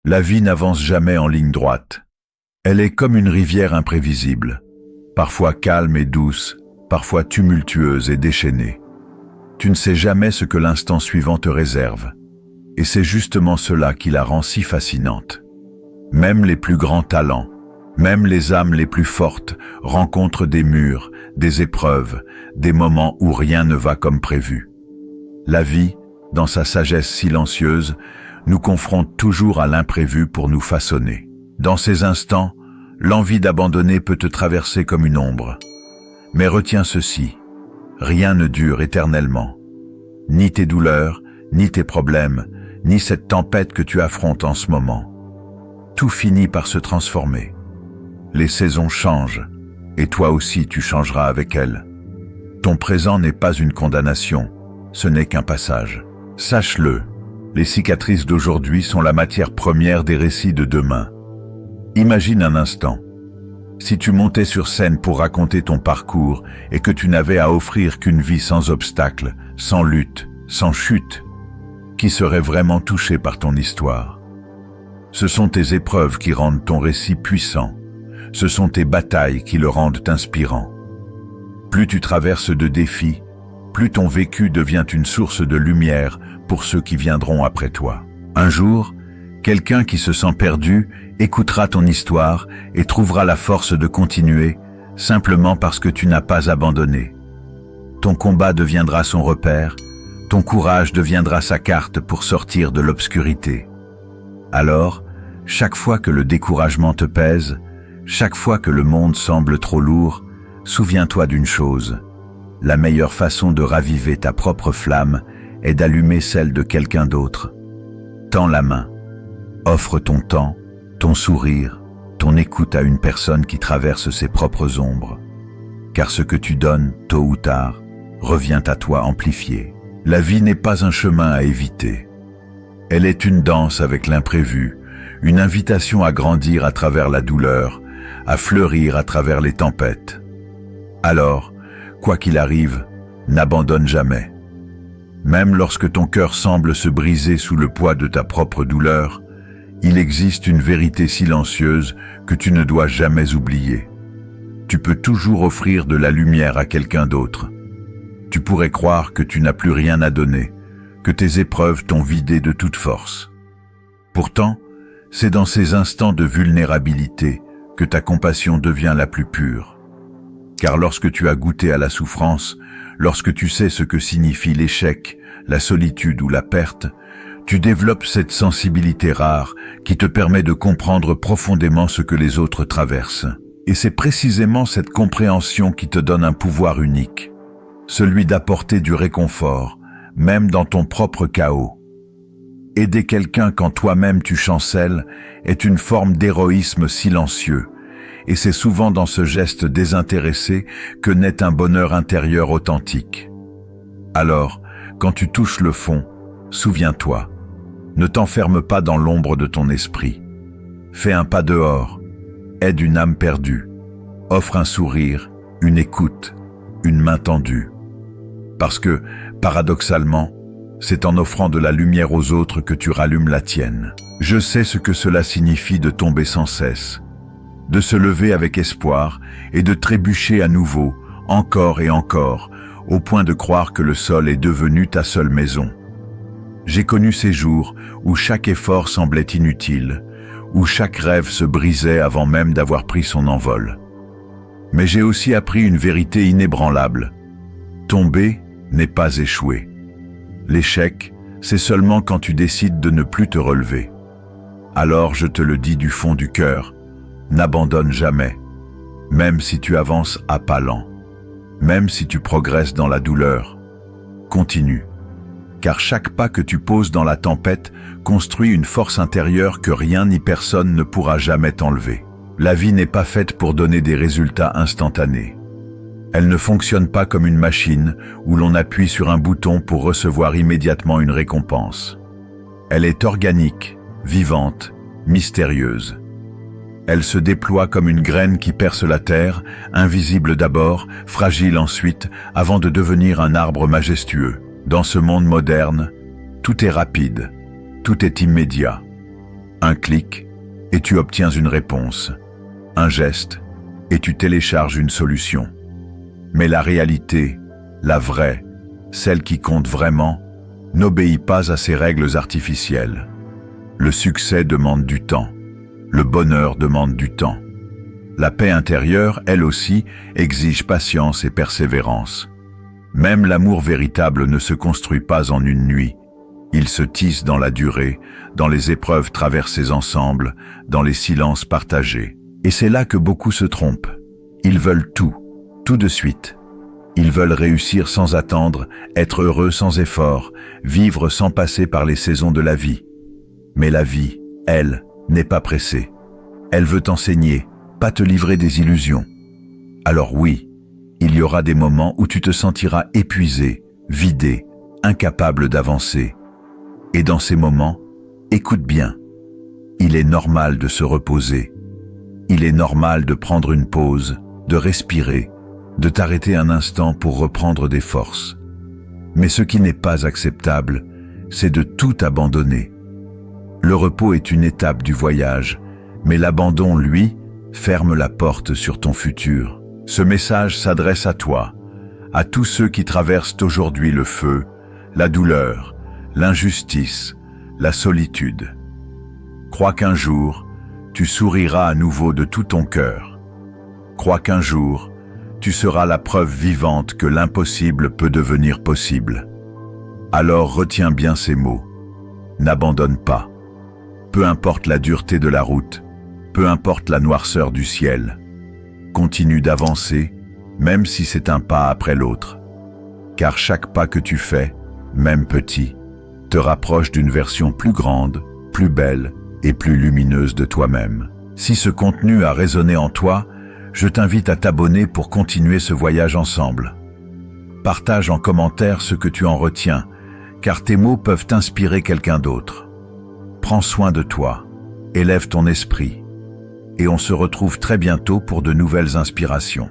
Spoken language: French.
La vie n'avance jamais en ligne droite. Elle est comme une rivière imprévisible, parfois calme et douce, parfois tumultueuse et déchaînée. Tu ne sais jamais ce que l'instant suivant te réserve, et c'est justement cela qui la rend si fascinante. Même les plus grands talents, même les âmes les plus fortes rencontrent des murs, des épreuves, des moments où rien ne va comme prévu. La vie, dans sa sagesse silencieuse, nous confronte toujours à l'imprévu pour nous façonner. Dans ces instants, l'envie d'abandonner peut te traverser comme une ombre. Mais retiens ceci, rien ne dure éternellement. Ni tes douleurs, ni tes problèmes, ni cette tempête que tu affrontes en ce moment. Tout finit par se transformer. Les saisons changent, et toi aussi tu changeras avec elles. Ton présent n'est pas une condamnation, ce n'est qu'un passage. Sache-le, les cicatrices d'aujourd'hui sont la matière première des récits de demain. Imagine un instant, si tu montais sur scène pour raconter ton parcours et que tu n'avais à offrir qu'une vie sans obstacles, sans lutte, sans chute, qui serait vraiment touché par ton histoire? Ce sont tes épreuves qui rendent ton récit puissant. Ce sont tes batailles qui le rendent inspirant. Plus tu traverses de défis, plus ton vécu devient une source de lumière pour ceux qui viendront après toi. Un jour, quelqu'un qui se sent perdu écoutera ton histoire et trouvera la force de continuer, simplement parce que tu n'as pas abandonné. Ton combat deviendra son repère, ton courage deviendra sa carte pour sortir de l'obscurité. Alors, chaque fois que le découragement te pèse, chaque fois que le monde semble trop lourd, souviens-toi d'une chose. La meilleure façon de raviver ta propre flamme est d'allumer celle de quelqu'un d'autre. Tends la main. Offre ton temps, ton sourire, ton écoute à une personne qui traverse ses propres ombres. Car ce que tu donnes, tôt ou tard, revient à toi amplifié. La vie n'est pas un chemin à éviter. Elle est une danse avec l'imprévu, une invitation à grandir à travers la douleur, à fleurir à travers les tempêtes. Alors, quoi qu'il arrive, n'abandonne jamais. Même lorsque ton cœur semble se briser sous le poids de ta propre douleur, il existe une vérité silencieuse que tu ne dois jamais oublier. Tu peux toujours offrir de la lumière à quelqu'un d'autre. Tu pourrais croire que tu n'as plus rien à donner, que tes épreuves t'ont vidé de toute force. Pourtant, c'est dans ces instants de vulnérabilité que ta compassion devient la plus pure. Car lorsque tu as goûté à la souffrance, lorsque tu sais ce que signifie l'échec, la solitude ou la perte, tu développes cette sensibilité rare qui te permet de comprendre profondément ce que les autres traversent. Et c'est précisément cette compréhension qui te donne un pouvoir unique, celui d'apporter du réconfort, même dans ton propre chaos. Aider quelqu'un quand toi-même tu chancelles est une forme d'héroïsme silencieux, et c'est souvent dans ce geste désintéressé que naît un bonheur intérieur authentique. Alors, quand tu touches le fond, souviens-toi, ne t'enferme pas dans l'ombre de ton esprit. Fais un pas dehors, aide une âme perdue, offre un sourire, une écoute, une main tendue. Parce que, paradoxalement, c'est en offrant de la lumière aux autres que tu rallumes la tienne. Je sais ce que cela signifie de tomber sans cesse, de se lever avec espoir et de trébucher à nouveau, encore et encore, au point de croire que le sol est devenu ta seule maison. J'ai connu ces jours où chaque effort semblait inutile, où chaque rêve se brisait avant même d'avoir pris son envol. Mais j'ai aussi appris une vérité inébranlable. Tomber n'est pas échouer. L'échec, c'est seulement quand tu décides de ne plus te relever. Alors je te le dis du fond du cœur, n'abandonne jamais, même si tu avances à pas lents, même si tu progresses dans la douleur. Continue, car chaque pas que tu poses dans la tempête construit une force intérieure que rien ni personne ne pourra jamais t'enlever. La vie n'est pas faite pour donner des résultats instantanés. Elle ne fonctionne pas comme une machine où l'on appuie sur un bouton pour recevoir immédiatement une récompense. Elle est organique, vivante, mystérieuse. Elle se déploie comme une graine qui perce la terre, invisible d'abord, fragile ensuite, avant de devenir un arbre majestueux. Dans ce monde moderne, tout est rapide, tout est immédiat. Un clic, et tu obtiens une réponse. Un geste, et tu télécharges une solution. Mais la réalité, la vraie, celle qui compte vraiment, n'obéit pas à ces règles artificielles. Le succès demande du temps. Le bonheur demande du temps. La paix intérieure, elle aussi, exige patience et persévérance. Même l'amour véritable ne se construit pas en une nuit. Il se tisse dans la durée, dans les épreuves traversées ensemble, dans les silences partagés. Et c'est là que beaucoup se trompent. Ils veulent tout, tout de suite. Ils veulent réussir sans attendre, être heureux sans effort, vivre sans passer par les saisons de la vie. Mais la vie, elle, n'est pas pressée. Elle veut t'enseigner, pas te livrer des illusions. Alors oui, il y aura des moments où tu te sentiras épuisé, vidé, incapable d'avancer. Et dans ces moments, écoute bien. Il est normal de se reposer. Il est normal de prendre une pause, de respirer, de t'arrêter un instant pour reprendre des forces. Mais ce qui n'est pas acceptable, c'est de tout abandonner. Le repos est une étape du voyage, mais l'abandon, lui, ferme la porte sur ton futur. Ce message s'adresse à toi, à tous ceux qui traversent aujourd'hui le feu, la douleur, l'injustice, la solitude. Crois qu'un jour, tu souriras à nouveau de tout ton cœur. Crois qu'un jour, tu seras la preuve vivante que l'impossible peut devenir possible. Alors retiens bien ces mots. N'abandonne pas. Peu importe la dureté de la route, peu importe la noirceur du ciel. Continue d'avancer, même si c'est un pas après l'autre. Car chaque pas que tu fais, même petit, te rapproche d'une version plus grande, plus belle et plus lumineuse de toi-même. Si ce contenu a résonné en toi, je t'invite à t'abonner pour continuer ce voyage ensemble. Partage en commentaire ce que tu en retiens, car tes mots peuvent inspirer quelqu'un d'autre. Prends soin de toi, élève ton esprit, et on se retrouve très bientôt pour de nouvelles inspirations.